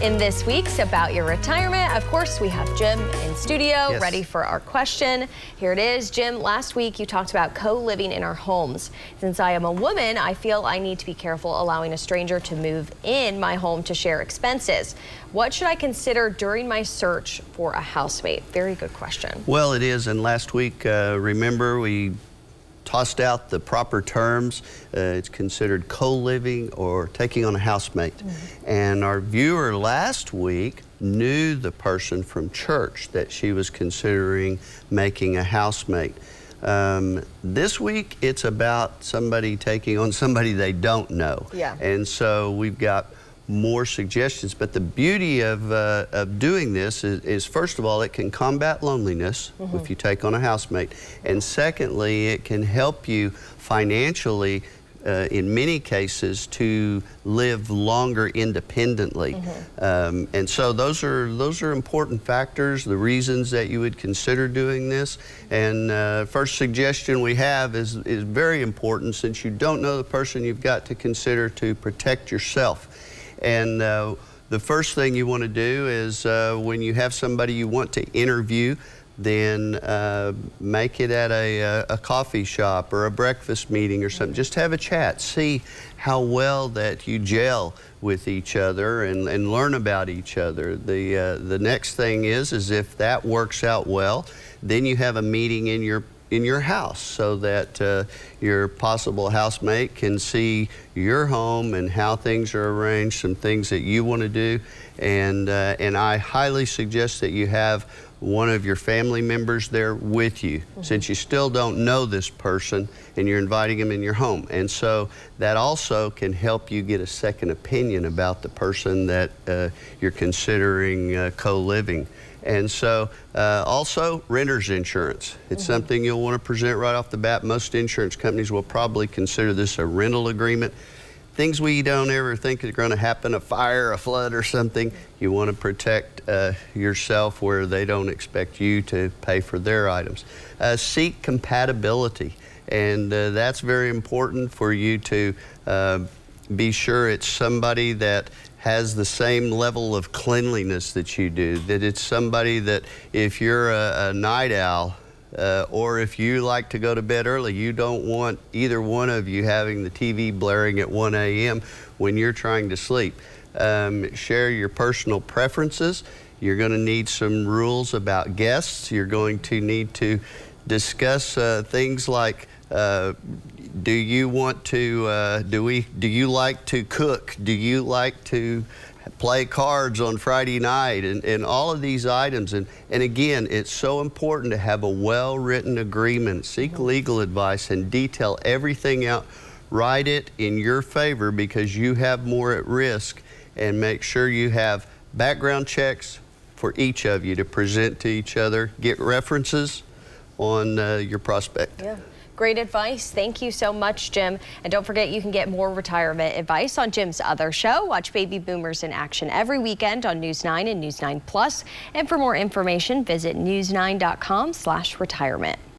In this week's About Your Retirement, of course, we have Jim in studio, ready for our question. Here it is. Jim, last week you talked about co-living in our homes. Since I am a woman, I feel I need to be careful allowing a stranger to move in my home to share expenses. What should I consider during my search for a housemate? Very good question. Well, it is, and last week, remember, we tossed out the proper terms. It's considered co-living or taking on a housemate. And our viewer last week knew the person from church that she was considering making a housemate. This week, it's about somebody taking on somebody they don't know. And so we've got more suggestions, but the beauty of doing this is, first of all, it can combat loneliness if you take on a housemate, and secondly, it can help you financially in many cases to live longer independently. And so those are important factors, the reasons that you would consider doing this. And first suggestion we have is very important. Since you don't know the person, you've got to consider to protect yourself. And the first thing you want to do is when you have somebody you want to interview, then make it at a coffee shop or a breakfast meeting or something. Just have a chat. See how well that you gel with each other and learn about each other. The next thing is if that works out well, then you have a meeting in your house so that your possible housemate can see your home and how things are arranged, some things that you want to do. And I highly suggest that you have one of your family members there with you, since you still don't know this person and you're inviting them in your home. And so that also can help you get a second opinion about the person that you're considering co-living. And so also renter's insurance. It's something you'll want to present right off the bat. Most insurance companies will probably consider this a rental agreement. Things we don't ever think are going to happen, a fire, a flood or something, you want to protect yourself where they don't expect you to pay for their items. Seek compatibility, and that's very important for you to be sure it's somebody that has the same level of cleanliness that you do, that it's somebody that if you're a night owl, or if you like to go to bed early, you don't want either one of you having the TV blaring at 1 a.m. when you're trying to sleep. Share your personal preferences. You're going to need some rules about guests. You're going to need to discuss things like, do you want to, do you like to cook? Do you like to play cards on Friday night? And all of these items. And again, it's so important to have a well-written agreement. Seek legal advice and detail everything out. Write it in your favor because you have more at risk. And make sure you have background checks for each of you to present to each other. Get references on your prospect. Great advice. Thank you so much, Jim. And don't forget, you can get more retirement advice on Jim's other show. Watch Baby Boomers in Action every weekend on News 9 and News 9 Plus. And for more information, visit news9.com/retirement.